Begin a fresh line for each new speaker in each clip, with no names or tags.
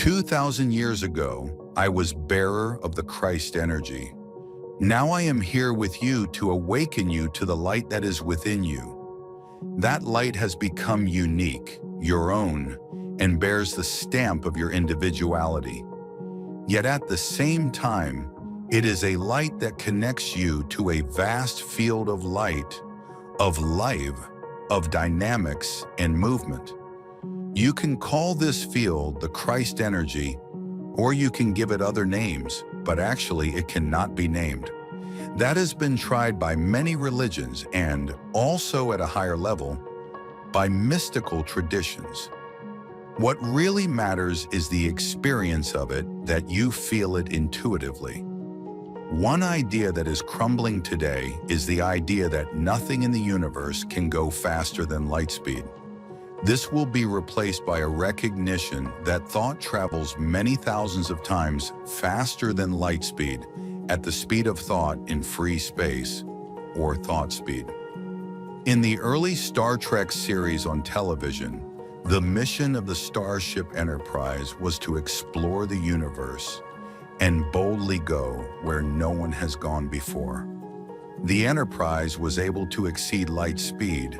2,000 years ago, I was bearer of the Christ energy. Now I am here with you to awaken you to the light that is within you. That light has become unique, your own, and bears the stamp of your individuality. Yet at the same time, it is a light that connects you to a vast field of light, of life, of dynamics and movement. You can call this field the Christ energy, or you can give it other names, but actually it cannot be named. That has been tried by many religions and, also at a higher level, by mystical traditions. What really matters is the experience of it, that you feel it intuitively. One idea that is crumbling today is the idea that nothing in the universe can go faster than light speed. This will be replaced by a recognition that thought travels many thousands of times faster than light speed at the speed of thought in free space, or thought speed. In the early Star Trek series on television, the mission of the Starship Enterprise was to explore the universe and boldly go where no one has gone before. The Enterprise was able to exceed light speed,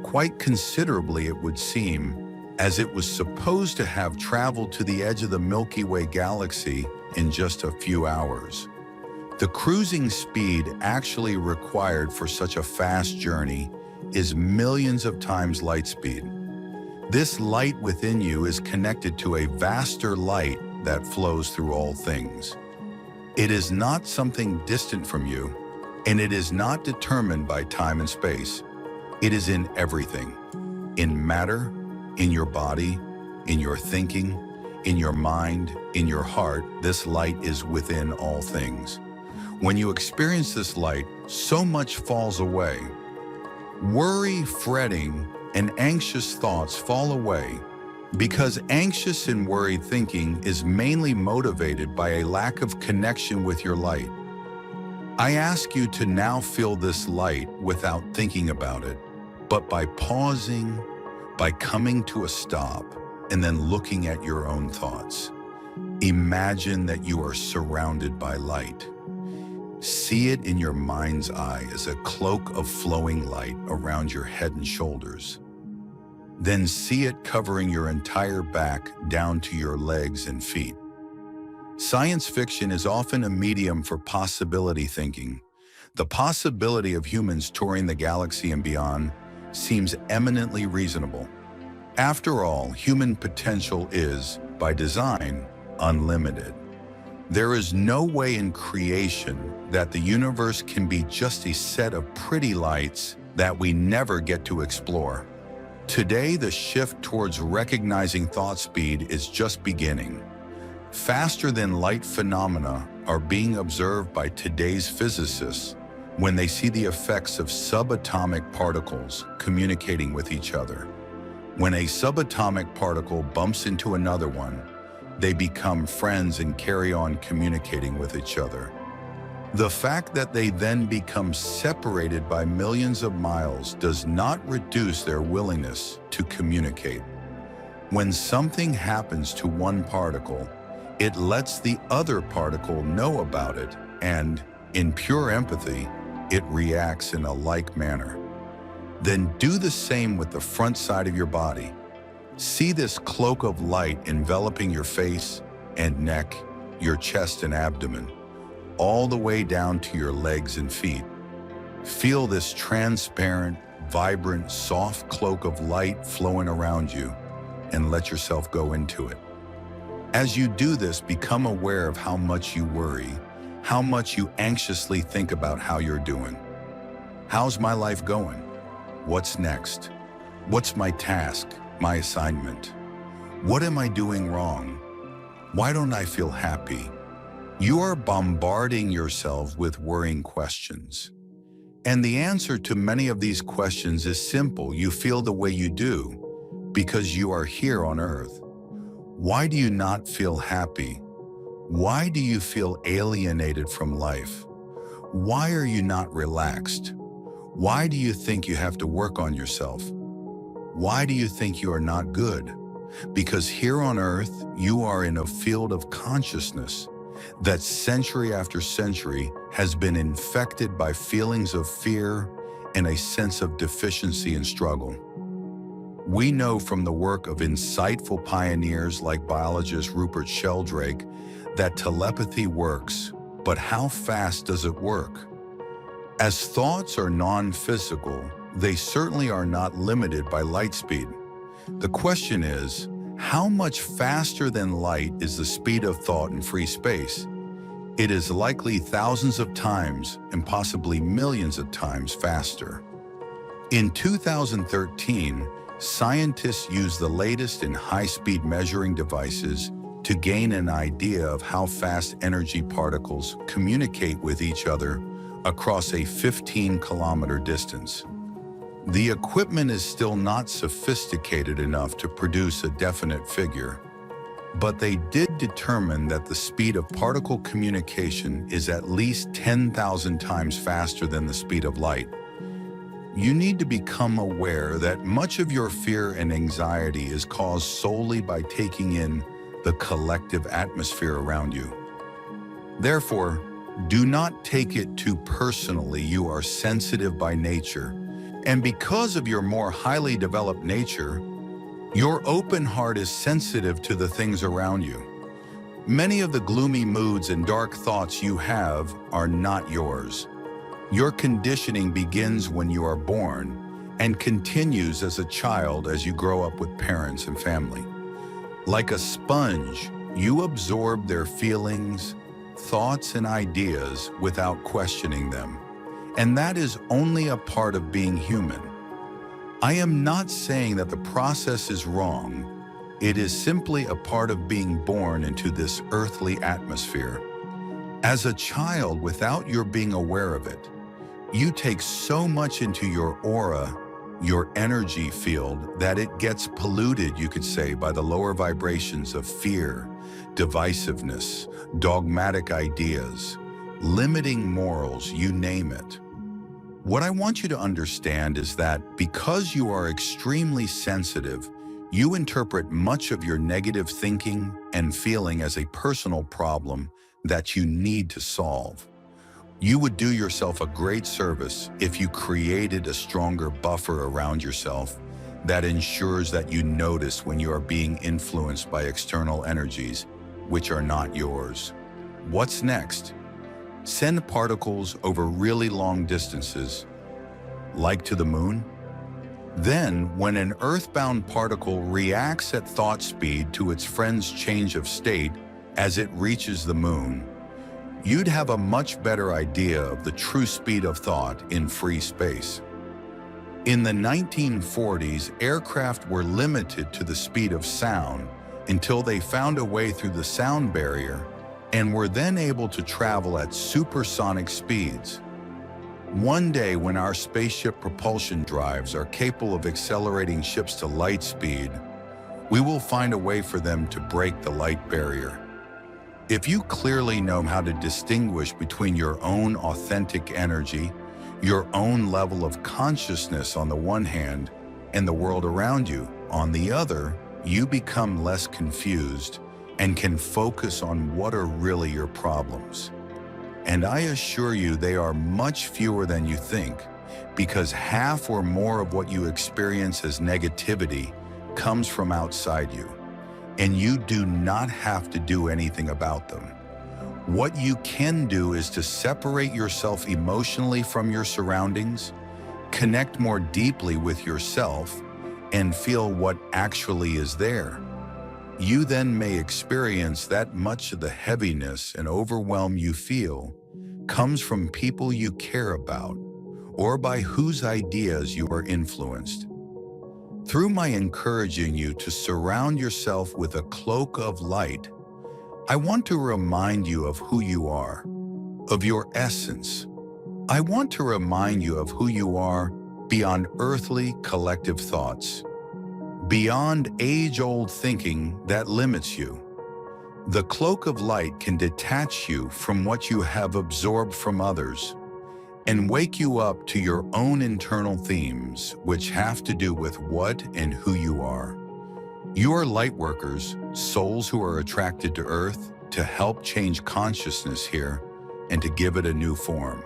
quite considerably it would seem, as it was supposed to have traveled to the edge of the Milky Way galaxy in just a few hours. The cruising speed actually required for such a fast journey is millions of times light speed. This light within you is connected to a vaster light that flows through all things. It is not something distant from you, and it is not determined by time and space. It is in everything, in matter, in your body, in your thinking, in your mind, in your heart. This light is within all things. When you experience this light, so much falls away. Worry, fretting, and anxious thoughts fall away because anxious and worried thinking is mainly motivated by a lack of connection with your light. I ask you to now feel this light without thinking about it, but by pausing, by coming to a stop, and then looking at your own thoughts. Imagine that you are surrounded by light. See it in your mind's eye as a cloak of flowing light around your head and shoulders. Then see it covering your entire back down to your legs and feet. Science fiction is often a medium for possibility thinking. The possibility of humans touring the galaxy and beyond seems eminently reasonable. After all, human potential is, by design, unlimited. There is no way in creation that the universe can be just a set of pretty lights that we never get to explore. Today, the shift towards recognizing thought speed is just beginning. Faster than light phenomena are being observed by today's physicists when they see the effects of subatomic particles communicating with each other. When a subatomic particle bumps into another one, they become friends and carry on communicating with each other. The fact that they then become separated by millions of miles does not reduce their willingness to communicate. When something happens to one particle, it lets the other particle know about it, and, in pure empathy, it reacts in a like manner. Then do the same with the front side of your body. See this cloak of light enveloping your face and neck, your chest and abdomen, all the way down to your legs and feet. Feel this transparent, vibrant, soft cloak of light flowing around you, and let yourself go into it. As you do this, become aware of how much you worry, how much you anxiously think about how you're doing. How's my life going? What's next? What's my task, my assignment? What am I doing wrong? Why don't I feel happy? You are bombarding yourself with worrying questions. And the answer to many of these questions is simple. You feel the way you do because you are here on Earth. Why do you not feel happy? Why do you feel alienated from life? Why are you not relaxed? Why do you think you have to work on yourself? Why do you think you are not good? because here on Earth, you are in a field of consciousness that century after century has been infected by feelings of fear and a sense of deficiency and struggle. We know from the work of insightful pioneers like biologist Rupert Sheldrake that telepathy works, but how fast does it work? As thoughts are non-physical, they certainly are not limited by light speed. The question is, how much faster than light is the speed of thought in free space? It is likely thousands of times and possibly millions of times faster. In 2013, scientists used the latest in high-speed measuring devices to gain an idea of how fast energy particles communicate with each other across a 15-kilometer distance. The equipment is still not sophisticated enough to produce a definite figure, but they did determine that the speed of particle communication is at least 10,000 times faster than the speed of light. You need to become aware that much of your fear and anxiety is caused solely by taking in the collective atmosphere around you. Therefore, do not take it too personally. You are sensitive by nature, and because of your more highly developed nature, your open heart is sensitive to the things around you. Many of the gloomy moods and dark thoughts you have are not yours. Your conditioning begins when you are born and continues as a child as you grow up with parents and family. Like a sponge, you absorb their feelings, thoughts, and ideas without questioning them. And that is only a part of being human. I am not saying that the process is wrong. It is simply a part of being born into this earthly atmosphere. As a child, without your being aware of it, you take so much into your aura, your energy field, that it gets polluted, you could say, by the lower vibrations of fear, divisiveness, dogmatic ideas, limiting morals, you name it. What I want you to understand is that because you are extremely sensitive, you interpret much of your negative thinking and feeling as a personal problem that you need to solve. You would do yourself a great service if you created a stronger buffer around yourself that ensures that you notice when you are being influenced by external energies which are not yours. What's next? Send particles over really long distances, like to the moon. Then, when an earthbound particle reacts at thought speed to its friend's change of state as it reaches the moon, you'd have a much better idea of the true speed of thought in free space. In the 1940s, aircraft were limited to the speed of sound until they found a way through the sound barrier and were then able to travel at supersonic speeds. One day, when our spaceship propulsion drives are capable of accelerating ships to light speed, we will find a way for them to break the light barrier. If you clearly know how to distinguish between your own authentic energy, your own level of consciousness on the one hand, and the world around you on the other, you become less confused and can focus on what are really your problems. And I assure you they are much fewer than you think, because half or more of what you experience as negativity comes from outside you, and you do not have to do anything about them. What you can do is to separate yourself emotionally from your surroundings, connect more deeply with yourself, and feel what actually is there. You then may experience that much of the heaviness and overwhelm you feel comes from people you care about or by whose ideas you are influenced. Through my encouraging you to surround yourself with a cloak of light, I want to remind you of who you are, of your essence. I want to remind you of who you are beyond earthly collective thoughts, beyond age-old thinking that limits you. The cloak of light can detach you from what you have absorbed from others and wake you up to your own internal themes, which have to do with what and who you are. You are light workers, souls who are attracted to Earth to help change consciousness here and to give it a new form.